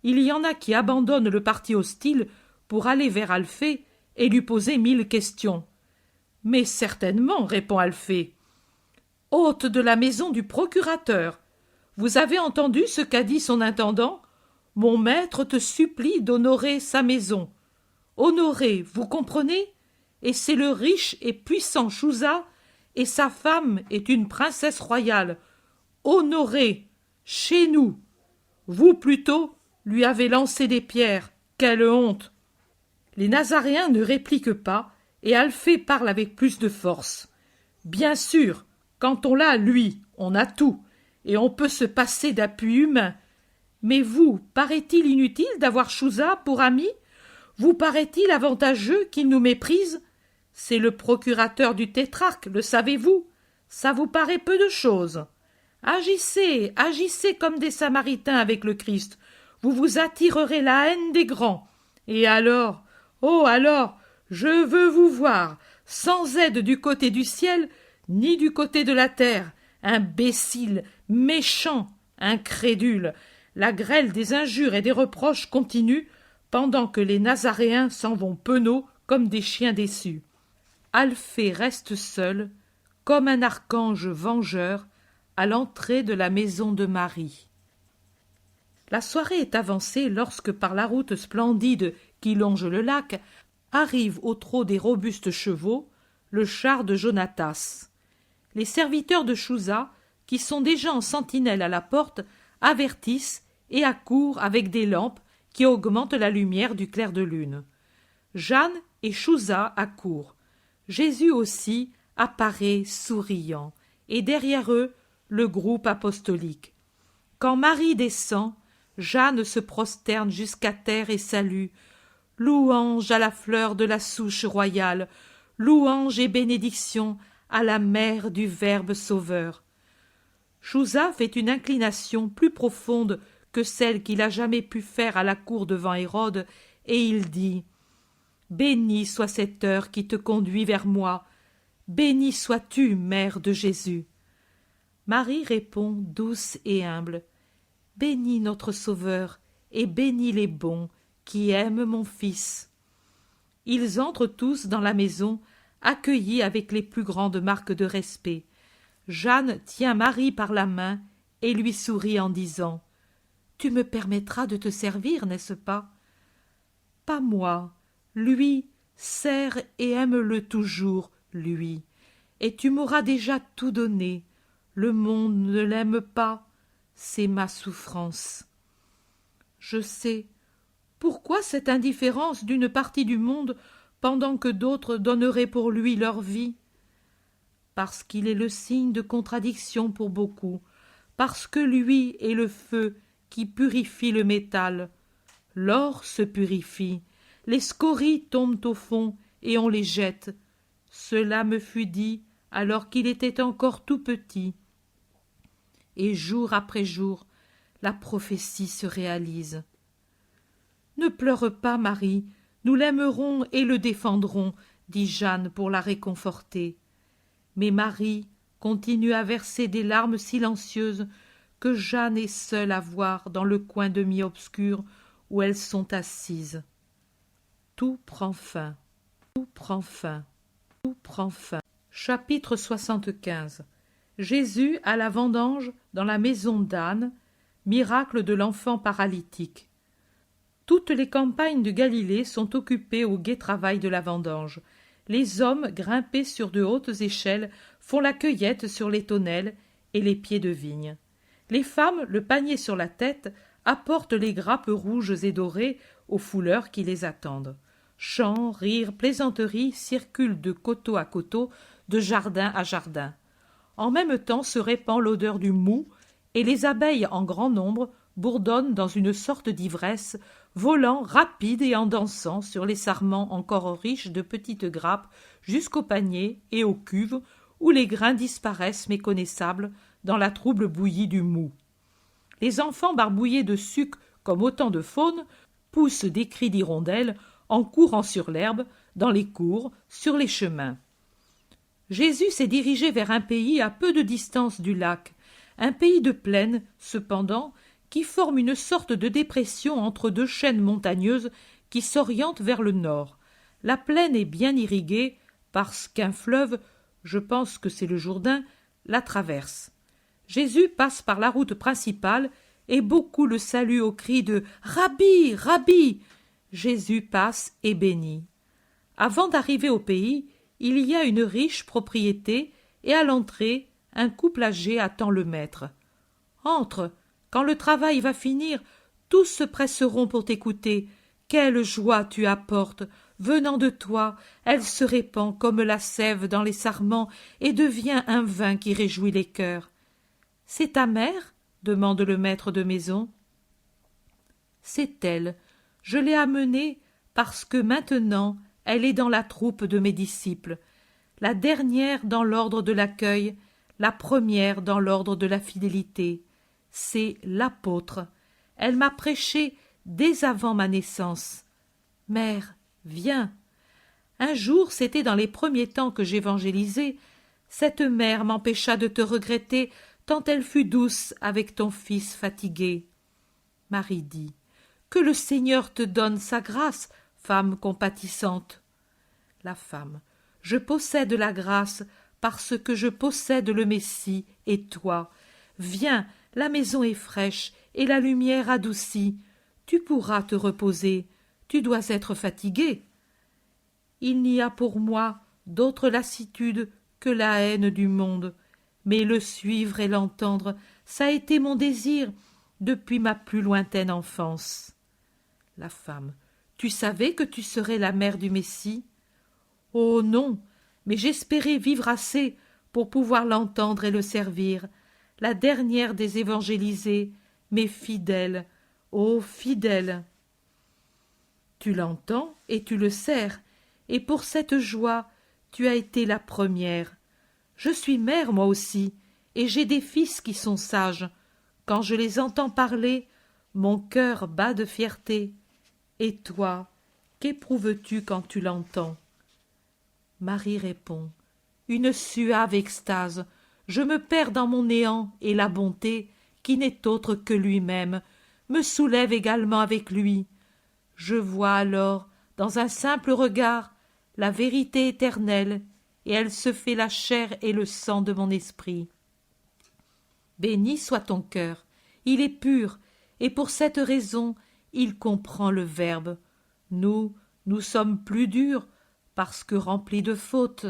Il y en a qui abandonnent le parti hostile pour aller vers Alphée et lui poser 1000 questions. « Mais certainement, répond Alphée. Hôte de la maison du procurateur, vous avez entendu ce qu'a dit son intendant? Mon maître te supplie d'honorer sa maison. Honorer, vous comprenez? Et c'est le riche et puissant Chouza, et sa femme est une princesse royale. Honorer, chez nous. Vous, plutôt, lui avez lancé des pierres. Quelle honte! » Les Nazaréens ne répliquent pas, et Alphée parle avec plus de force. « Bien sûr, quand on l'a, lui, on a tout, et on peut se passer d'appui humain. Mais vous, paraît-il inutile d'avoir Chouza pour ami? Vous paraît-il avantageux qu'il nous méprise? C'est le procurateur du tétrarque, le savez-vous? Ça vous paraît peu de chose. Agissez, agissez comme des Samaritains avec le Christ. Vous vous attirerez la haine des grands. Et alors, oh alors, je veux vous voir, sans aide du côté du ciel, ni du côté de la terre, imbécile, méchant, incrédule. La grêle des injures et des reproches continue, pendant que les Nazaréens s'en vont penauds comme des chiens déçus. Alphée reste seul, comme un archange vengeur, à l'entrée de la maison de Marie. La soirée est avancée lorsque, par la route splendide qui longe le lac, arrive au trot des robustes chevaux le char de Jonatas. Les serviteurs de Chouza, qui sont déjà en sentinelle à la porte, avertissent et accourent avec des lampes qui augmentent la lumière du clair de lune. Jeanne et Chouza accourent. Jésus aussi apparaît souriant, et derrière eux, le groupe apostolique. Quand Marie descend, Jeanne se prosterne jusqu'à terre et salue. Louange à la fleur de la souche royale, louange et bénédiction à la mère du Verbe sauveur. Chouza fait une inclination plus profonde que celle qu'il a jamais pu faire à la cour devant Hérode, et il dit « Béni soit cette heure qui te conduit vers moi, béni sois-tu, mère de Jésus. » Marie répond douce et humble « Bénis notre Sauveur, et bénis les bons qui aiment mon Fils. » Ils entrent tous dans la maison, accueillis avec les plus grandes marques de respect. Jeanne tient Marie par la main et lui sourit en disant « Tu me permettras de te servir, n'est-ce pas ?»« Pas moi, lui, sers et aime-le toujours, lui, et tu m'auras déjà tout donné. Le monde ne l'aime pas, c'est ma souffrance. » Je sais. Pourquoi cette indifférence d'une partie du monde pendant que d'autres donneraient pour lui leur vie? Parce qu'il est le signe de contradiction pour beaucoup, parce que lui est le feu qui purifie le métal. L'or se purifie, les scories tombent au fond et on les jette. Cela me fut dit alors qu'il était encore tout petit. Et jour après jour, la prophétie se réalise. Ne pleure pas, Marie, nous l'aimerons et le défendrons, dit Jeanne pour la réconforter. Mais Marie continue à verser des larmes silencieuses que Jeanne est seule à voir dans le coin demi-obscur où elles sont assises. Tout prend fin, tout prend fin, tout prend fin. Chapitre 75. Jésus à la vendange dans la maison d'Anne, miracle de l'enfant paralytique. Toutes les campagnes de Galilée sont occupées au gai travail de la vendange. Les hommes, grimpés sur de hautes échelles, font la cueillette sur les tonnelles et les pieds de vigne. Les femmes, le panier sur la tête, apportent les grappes rouges et dorées aux fouleurs qui les attendent. Chants, rires, plaisanteries circulent de coteau à coteau, de jardin à jardin. En même temps se répand l'odeur du moût, et les abeilles en grand nombre bourdonnent dans une sorte d'ivresse, volant rapides et en dansant sur les sarments encore riches de petites grappes jusqu'au panier et aux cuves où les grains disparaissent méconnaissables dans la trouble bouillie du moût. Les enfants barbouillés de suc comme autant de faunes poussent des cris d'hirondelles en courant sur l'herbe, dans les cours, sur les chemins. Jésus s'est dirigé vers un pays à peu de distance du lac, un pays de plaine, cependant, qui forme une sorte de dépression entre deux chaînes montagneuses qui s'orientent vers le nord. La plaine est bien irriguée parce qu'un fleuve, je pense que c'est le Jourdain, la traverse. Jésus passe par la route principale et beaucoup le saluent au cri de « Rabbi, Rabbi !» Jésus passe et bénit. Avant d'arriver au pays, il y a une riche propriété et à l'entrée, un couple âgé attend le maître. « Entre, quand le travail va finir, tous se presseront pour t'écouter. Quelle joie tu apportes! Venant de toi, elle se répand comme la sève dans les sarments et devient un vin qui réjouit les cœurs. »« C'est ta mère ?» demande le maître de maison. « C'est elle. Je l'ai amenée parce que maintenant elle est dans la troupe de mes disciples, la dernière dans l'ordre de l'accueil, la première dans l'ordre de la fidélité. C'est l'apôtre. Elle m'a prêché dès avant ma naissance. Mère, viens. Un jour, c'était dans les premiers temps que j'évangélisais, cette mère m'empêcha de te regretter tant elle fut douce avec ton fils fatigué. Marie dit, que le Seigneur te donne sa grâce, femme compatissante. La femme, je possède la grâce parce que je possède le Messie et toi. Viens, la maison est fraîche et la lumière adoucie. Tu pourras te reposer. Tu dois être fatigué. Il n'y a pour moi d'autre lassitude que la haine du monde. Mais le suivre et l'entendre, ça a été mon désir depuis ma plus lointaine enfance. La femme. Tu savais que tu serais la mère du Messie? Oh non, mais j'espérais vivre assez pour pouvoir l'entendre et le servir. La dernière des évangélisées, mais fidèle, oh fidèle. Tu l'entends et tu le sers, et pour cette joie, tu as été la première. Je suis mère, moi aussi, et j'ai des fils qui sont sages. Quand je les entends parler, mon cœur bat de fierté. Et toi, qu'éprouves-tu quand tu l'entends? Marie répond, une suave extase. Je me perds dans mon néant, et la bonté, qui n'est autre que lui-même, me soulève également avec lui. Je vois alors, dans un simple regard, la vérité éternelle, et elle se fait la chair et le sang de mon esprit. Béni soit ton cœur, il est pur, et pour cette raison il comprend le Verbe. Nous sommes plus durs, parce que remplis de fautes.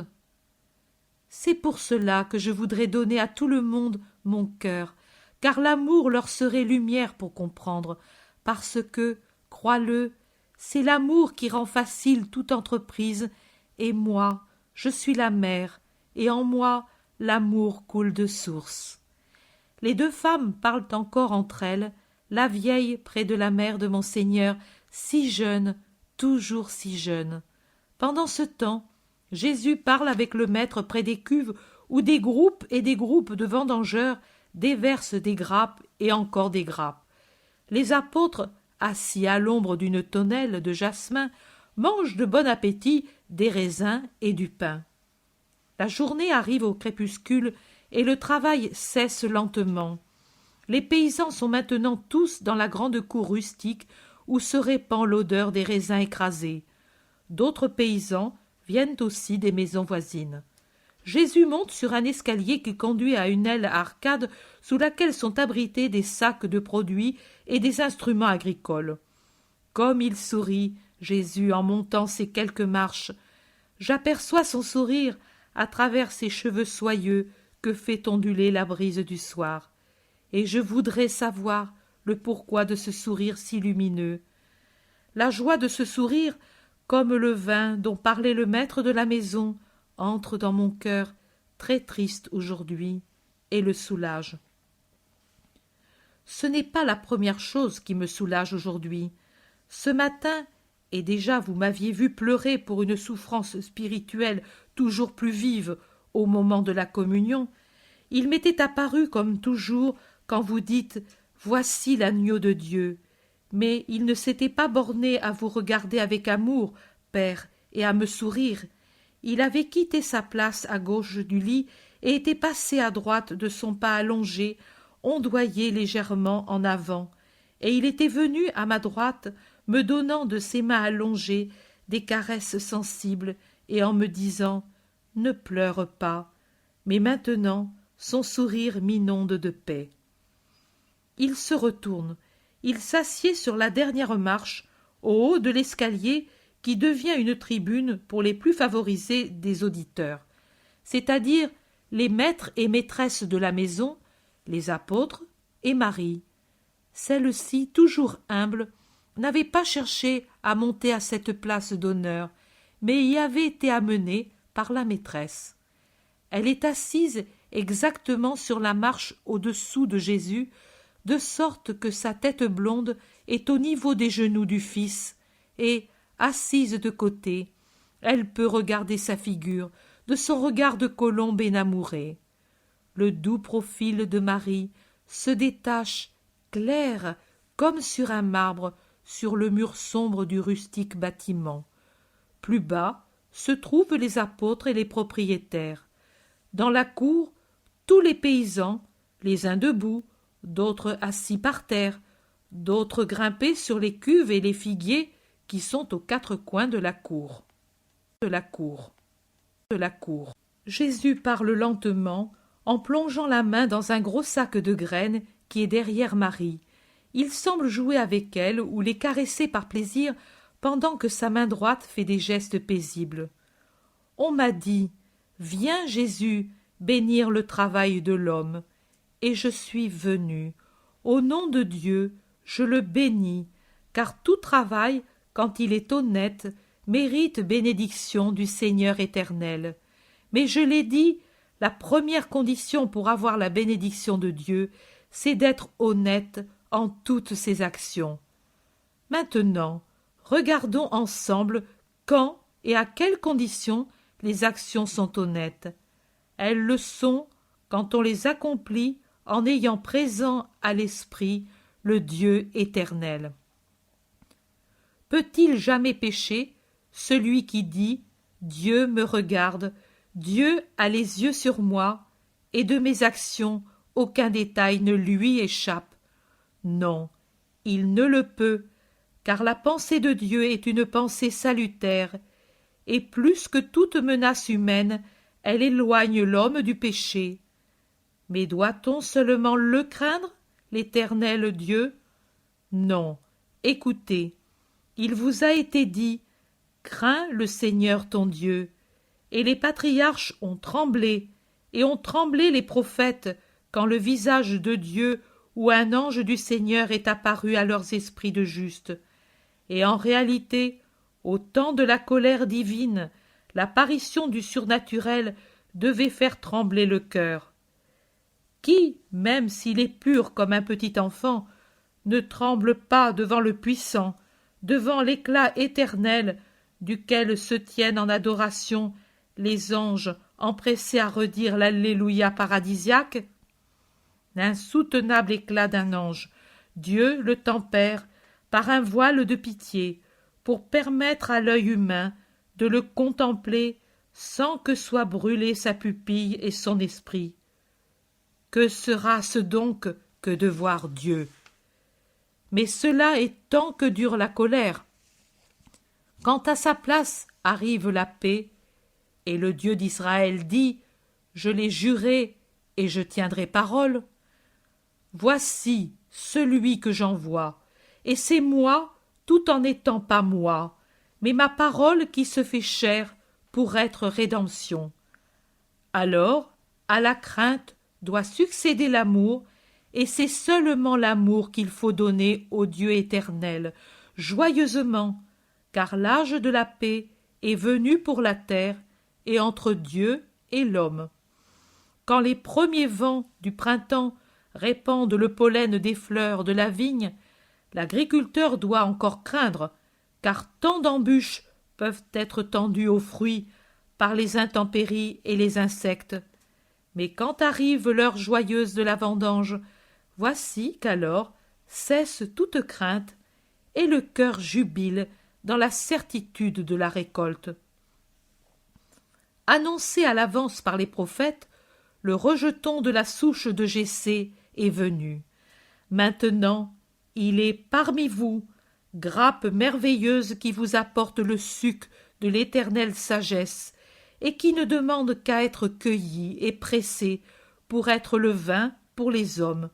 C'est pour cela que je voudrais donner à tout le monde mon cœur, car l'amour leur serait lumière pour comprendre, parce que, crois-le, c'est l'amour qui rend facile toute entreprise, et moi, je suis la mère, et en moi, l'amour coule de source. Les deux femmes parlent encore entre elles, la vieille près de la mère de Monseigneur, si jeune, toujours si jeune. Pendant ce temps, Jésus parle avec le maître près des cuves où des groupes et des groupes de vendangeurs déversent des grappes et encore des grappes. Les apôtres, assis à l'ombre d'une tonnelle de jasmin, mangent de bon appétit des raisins et du pain. La journée arrive au crépuscule et le travail cesse lentement. Les paysans sont maintenant tous dans la grande cour rustique où se répand l'odeur des raisins écrasés. D'autres paysans viennent aussi des maisons voisines. Jésus monte sur un escalier qui conduit à une aile arcade sous laquelle sont abrités des sacs de produits et des instruments agricoles. Comme il sourit, Jésus, en montant ces quelques marches. J'aperçois son sourire à travers ses cheveux soyeux que fait onduler la brise du soir. Et je voudrais savoir le pourquoi de ce sourire si lumineux. La joie de ce sourire, comme le vin dont parlait le maître de la maison, entre dans mon cœur, très triste aujourd'hui, et le soulage. Ce n'est pas la première chose qui me soulage aujourd'hui. Ce matin, et déjà vous m'aviez vu pleurer pour une souffrance spirituelle toujours plus vive au moment de la communion, il m'était apparu comme toujours quand vous dites « Voici l'agneau de Dieu », mais il ne s'était pas borné à vous regarder avec amour, Père, et à me sourire. Il avait quitté sa place à gauche du lit et était passé à droite de son pas allongé, ondoyé légèrement en avant, et il était venu à ma droite, me donnant de ses mains allongées des caresses sensibles et en me disant « Ne pleure pas », mais maintenant son sourire m'inonde de paix. Il se retourne, il s'assied sur la dernière marche, au haut de l'escalier qui devient une tribune pour les plus favorisés des auditeurs, c'est-à-dire les maîtres et maîtresses de la maison, les apôtres et Marie. Celle-ci, toujours humble, n'avait pas cherché à monter à cette place d'honneur, mais y avait été amenée par la maîtresse. Elle est assise exactement sur la marche au-dessous de Jésus, de sorte que sa tête blonde est au niveau des genoux du Fils, et, assise de côté, elle peut regarder sa figure de son regard de colombe énamourée. Le doux profil de Marie se détache, clair comme sur un marbre, sur le mur sombre du rustique bâtiment. Plus bas se trouvent les apôtres et les propriétaires. Dans la cour, tous les paysans, les uns debout, d'autres assis par terre, d'autres grimpés sur les cuves et les figuiers qui sont aux quatre coins de la cour. Jésus parle lentement, en plongeant la main dans un gros sac de graines qui est derrière Marie. Il semble jouer avec elle ou les caresser par plaisir pendant que sa main droite fait des gestes paisibles. On m'a dit « Viens, Jésus, bénir le travail de l'homme », et je suis venu. Au nom de Dieu, je le bénis, car tout travail, quand il est honnête, mérite bénédiction du Seigneur éternel. Mais je l'ai dit, la première condition pour avoir la bénédiction de Dieu, c'est d'être honnête en toutes ses actions. Maintenant, regardons ensemble quand et à quelles conditions les actions sont honnêtes. Elles le sont quand on les accomplit en ayant présent à l'esprit le Dieu éternel. Peut-il jamais pécher celui qui dit « Dieu me regarde, Dieu a les yeux sur moi, et de mes actions aucun détail ne lui échappe ». Non, il ne le peut, car la pensée de Dieu est une pensée salutaire, et plus que toute menace humaine, elle éloigne l'homme du péché. Mais doit-on seulement le craindre, l'Éternel Dieu? Non, écoutez, il vous a été dit « Crains le Seigneur ton Dieu ». Et les patriarches ont tremblé, et ont tremblé les prophètes, quand le visage de Dieu ou un ange du Seigneur est apparu à leurs esprits de justes. Et en réalité, au temps de la colère divine, l'apparition du surnaturel devait faire trembler le cœur. Qui, même s'il est pur comme un petit enfant, ne tremble pas devant le puissant, devant l'éclat éternel duquel se tiennent en adoration les anges empressés à redire l'Alléluia paradisiaque? L'insoutenable éclat d'un ange, Dieu le tempère par un voile de pitié, pour permettre à l'œil humain de le contempler sans que soient brûlés sa pupille et son esprit. Que sera-ce donc que de voir Dieu? Mais cela est tant que dure la colère. Quand à sa place arrive la paix, et le Dieu d'Israël dit « Je l'ai juré et je tiendrai parole », voici celui que j'envoie, et c'est moi tout en n'étant pas moi, mais ma parole qui se fait chair pour être rédemption. Alors, à la crainte doit succéder l'amour, et c'est seulement l'amour qu'il faut donner au Dieu éternel, joyeusement, car l'âge de la paix est venu pour la terre et entre Dieu et l'homme. Quand les premiers vents du printemps répandent le pollen des fleurs de la vigne, l'agriculteur doit encore craindre, car tant d'embûches peuvent être tendues aux fruits par les intempéries et les insectes. Mais quand arrive l'heure joyeuse de la vendange, voici qu'alors cesse toute crainte, et le cœur jubile dans la certitude de la récolte. Annoncé à l'avance par les prophètes, le rejeton de la souche de Jessé est venu. Maintenant, il est parmi vous, grappe merveilleuse qui vous apporte le suc de l'éternelle sagesse, et qui ne demande qu'à être cueillie et pressée pour être le vin pour les hommes,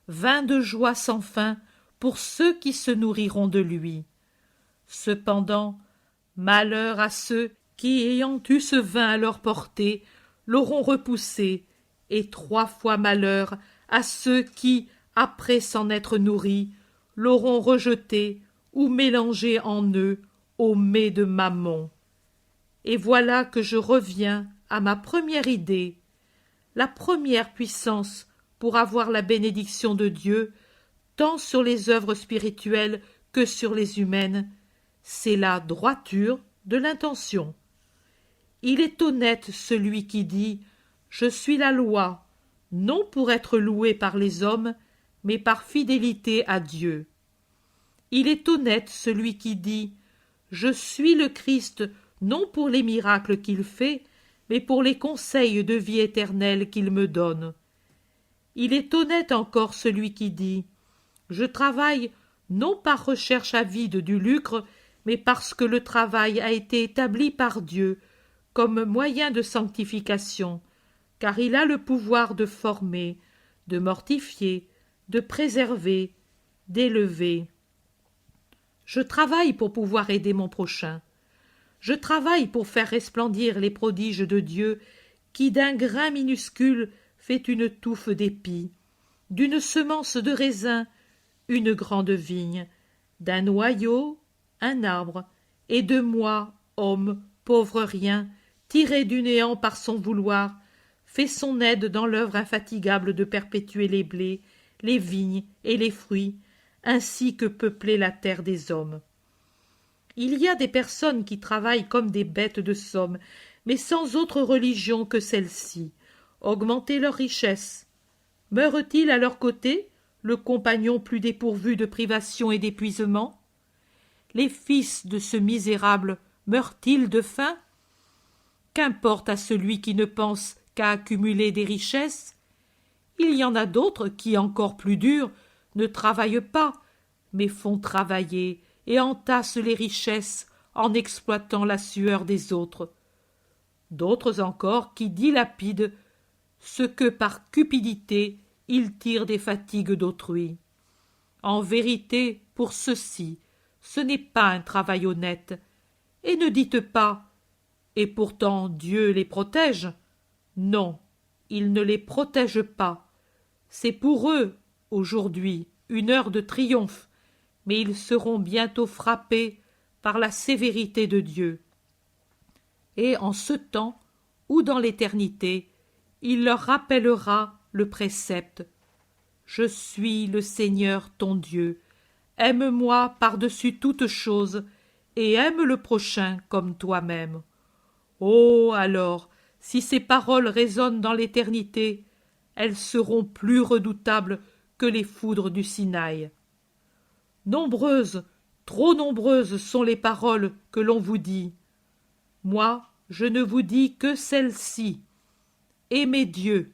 vin de joie sans fin pour ceux qui se nourriront de lui. Cependant, malheur à ceux qui, ayant eu ce vin à leur portée, l'auront repoussé, et 3 fois malheur à ceux qui, après s'en être nourris, l'auront rejeté ou mélangé en eux au mets de Mammon. Et voilà que je reviens à ma première idée. La première puissance pour avoir la bénédiction de Dieu, tant sur les œuvres spirituelles que sur les humaines, c'est la droiture de l'intention. Il est honnête celui qui dit « Je suis la loi », non pour être loué par les hommes, mais par fidélité à Dieu. Il est honnête celui qui dit « Je suis le Christ », non pour les miracles qu'il fait, mais pour les conseils de vie éternelle qu'il me donne. Il est honnête encore celui qui dit « Je travaille non par recherche avide du lucre, mais parce que le travail a été établi par Dieu comme moyen de sanctification, car il a le pouvoir de former, de mortifier, de préserver, d'élever. Je travaille pour pouvoir aider mon prochain. Je travaille pour faire resplendir les prodiges de Dieu qui d'un grain minuscule fait une touffe d'épis, d'une semence de raisin une grande vigne, d'un noyau un arbre, et de moi, homme, pauvre rien, tiré du néant par son vouloir, fait son aide dans l'œuvre infatigable de perpétuer les blés, les vignes et les fruits, ainsi que peupler la terre des hommes. Il y a des personnes qui travaillent comme des bêtes de somme, mais sans autre religion que celle-ci, augmenter leur richesse. Meurt-il à leur côté, le compagnon plus dépourvu de privations et d'épuisement? Les fils de ce misérable meurent-ils de faim? Qu'importe à celui qui ne pense qu'à accumuler des richesses? Il y en a d'autres qui, encore plus durs, ne travaillent pas, mais font travailler et entassent les richesses en exploitant la sueur des autres. D'autres encore qui dilapident ce que par cupidité ils tirent des fatigues d'autrui. En vérité, pour ceux-ci, ce n'est pas un travail honnête. Et ne dites pas « Et pourtant Dieu les protège ». Non, il ne les protège pas. C'est pour eux, aujourd'hui, une heure de triomphe, mais ils seront bientôt frappés par la sévérité de Dieu. Et en ce temps, ou dans l'éternité, il leur rappellera le précepte. Je suis le Seigneur ton Dieu. Aime-moi par-dessus toutes choses, et aime le prochain comme toi-même. Oh, alors, si ces paroles résonnent dans l'éternité, elles seront plus redoutables que les foudres du Sinaï. Nombreuses, trop nombreuses sont les paroles que l'on vous dit. Moi, je ne vous dis que celles-ci. Aimez Dieu,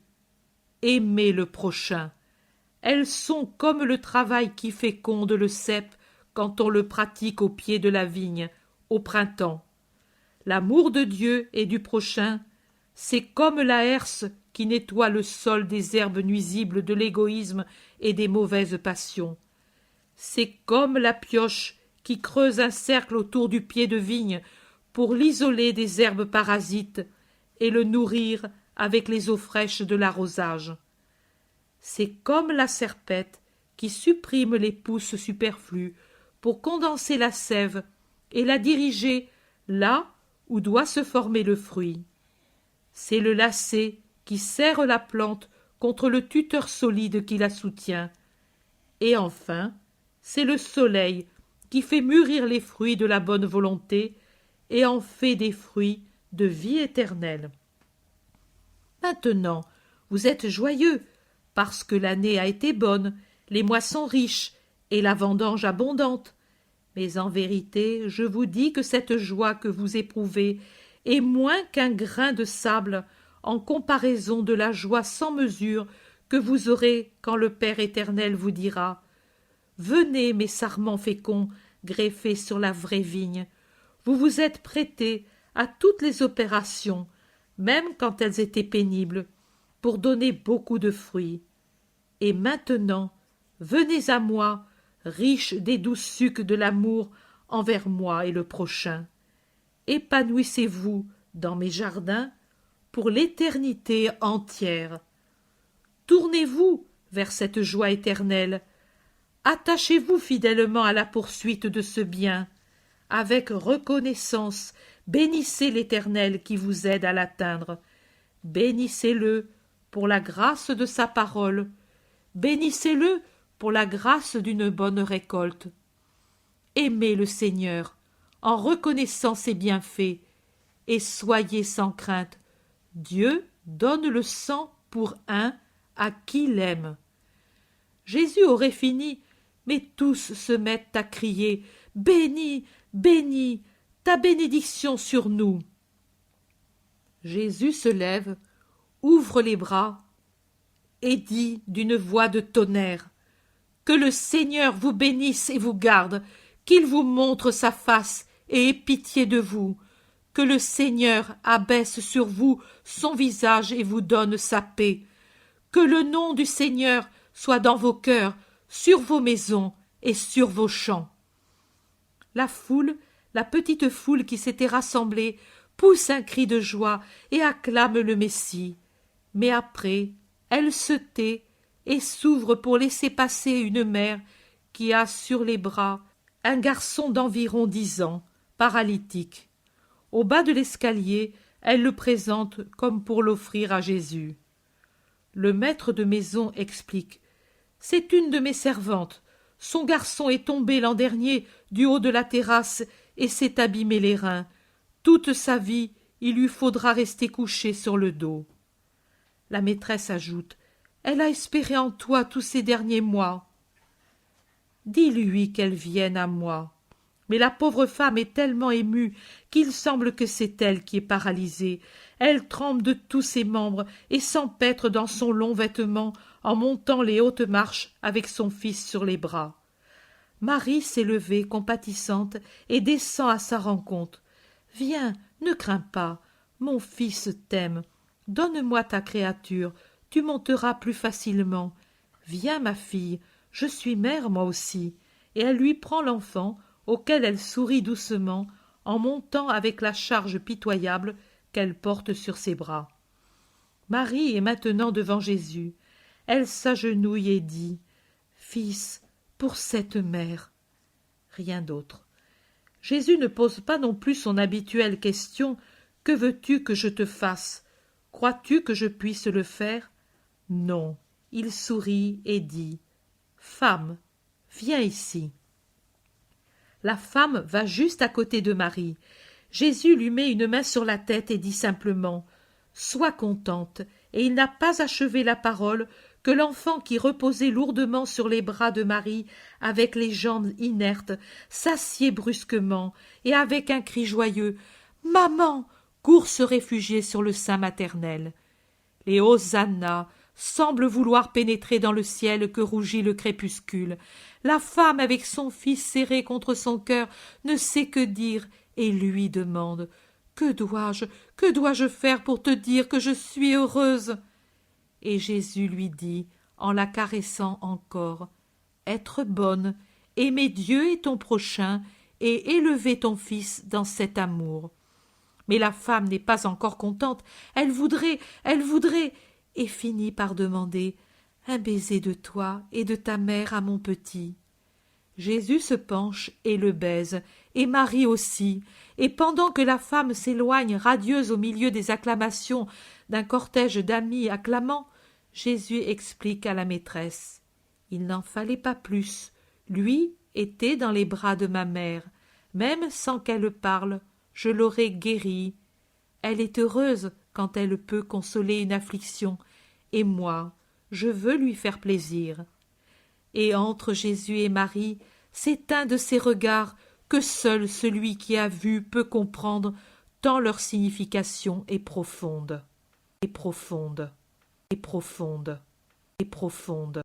aimez le prochain. Elles sont comme le travail qui féconde le cep quand on le pratique au pied de la vigne, au printemps. L'amour de Dieu et du prochain, c'est comme la herse qui nettoie le sol des herbes nuisibles de l'égoïsme et des mauvaises passions. C'est comme la pioche qui creuse un cercle autour du pied de vigne pour l'isoler des herbes parasites et le nourrir avec les eaux fraîches de l'arrosage. C'est comme la serpette qui supprime les pousses superflues pour condenser la sève et la diriger là où doit se former le fruit. C'est le lacet qui serre la plante contre le tuteur solide qui la soutient. Et enfin, c'est le soleil qui fait mûrir les fruits de la bonne volonté et en fait des fruits de vie éternelle. Maintenant, vous êtes joyeux, parce que l'année a été bonne, les moissons riches et la vendange abondante. Mais en vérité, je vous dis que cette joie que vous éprouvez est moins qu'un grain de sable en comparaison de la joie sans mesure que vous aurez quand le Père éternel vous dira « Venez, mes sarments féconds, greffés sur la vraie vigne. Vous vous êtes prêtés à toutes les opérations, même quand elles étaient pénibles, pour donner beaucoup de fruits. Et maintenant, venez à moi, riches des doux sucs de l'amour envers moi et le prochain. Épanouissez-vous dans mes jardins pour l'éternité entière. Tournez-vous vers cette joie éternelle. Attachez-vous fidèlement à la poursuite de ce bien. Avec reconnaissance, bénissez l'Éternel qui vous aide à l'atteindre. Bénissez-le pour la grâce de sa parole. Bénissez-le pour la grâce d'une bonne récolte. Aimez le Seigneur en reconnaissant ses bienfaits et soyez sans crainte. Dieu donne le sang pour un à qui l'aime. Jésus aurait fini, mais tous se mettent à crier « Béni, béni, ta bénédiction sur nous !» Jésus se lève, ouvre les bras et dit d'une voix de tonnerre « Que le Seigneur vous bénisse et vous garde, qu'il vous montre sa face et ait pitié de vous, que le Seigneur abaisse sur vous son visage et vous donne sa paix, que le nom du Seigneur soit dans vos cœurs, sur vos maisons et sur vos champs. » La foule, la petite foule qui s'était rassemblée, pousse un cri de joie et acclame le Messie. Mais après, elle se tait et s'ouvre pour laisser passer une mère qui a sur les bras un garçon d'environ 10 ans, paralytique. Au bas de l'escalier, elle le présente comme pour l'offrir à Jésus. Le maître de maison explique « C'est une de mes servantes. Son garçon est tombé l'an dernier du haut de la terrasse et s'est abîmé les reins. Toute sa vie, il lui faudra rester couché sur le dos. La maîtresse ajoute: Elle a espéré en toi tous ces derniers mois. Dis-lui qu'elle vienne à moi. Mais la pauvre femme est tellement émue qu'il semble que c'est elle qui est paralysée. Elle tremble de tous ses membres et s'empêtre dans son long vêtement en montant les hautes marches avec son fils sur les bras. Marie s'est levée compatissante et descend à sa rencontre. « Viens, ne crains pas, mon fils t'aime. Donne-moi ta créature, tu monteras plus facilement. Viens, ma fille, je suis mère moi aussi. » Et elle lui prend l'enfant, auquel elle sourit doucement, en montant avec la charge pitoyable qu'elle porte sur ses bras. Marie est maintenant devant Jésus. Elle s'agenouille et dit: « Fils, pour cette mère. » Rien d'autre. Jésus ne pose pas non plus son habituelle question: « Que veux-tu que je te fasse? Crois-tu que je puisse le faire ?» Non, il sourit et dit: « Femme, viens ici. » La femme va juste à côté de Marie. Jésus lui met une main sur la tête et dit simplement: « Sois contente. » Et il n'a pas achevé la parole que l'enfant qui reposait lourdement sur les bras de Marie, avec les jambes inertes, s'assied brusquement et avec un cri joyeux: « Maman !» court se réfugier sur le sein maternel. Les hosannas semblent vouloir pénétrer dans le ciel que rougit le crépuscule. La femme, avec son fils serré contre son cœur, ne sait que dire et lui demande: « que dois-je faire pour te dire que je suis heureuse ?» Et Jésus lui dit, en la caressant encore: « Être bonne, aimer Dieu et ton prochain, et élever ton fils dans cet amour. » Mais la femme n'est pas encore contente, elle voudrait, et finit par demander: « Un baiser de toi et de ta mère à mon petit. » Jésus se penche et le baise, et Marie aussi, et pendant que la femme s'éloigne radieuse au milieu des acclamations d'un cortège d'amis acclamants, Jésus explique à la maîtresse: « Il n'en fallait pas plus, lui était dans les bras de ma mère, même sans qu'elle parle, je l'aurais guérie. Elle est heureuse quand elle peut consoler une affliction, et moi, je veux lui faire plaisir. » Et entre Jésus et Marie, c'est un de ces regards que seul celui qui a vu peut comprendre, tant leur signification est profonde, et profonde, et profonde, et profonde.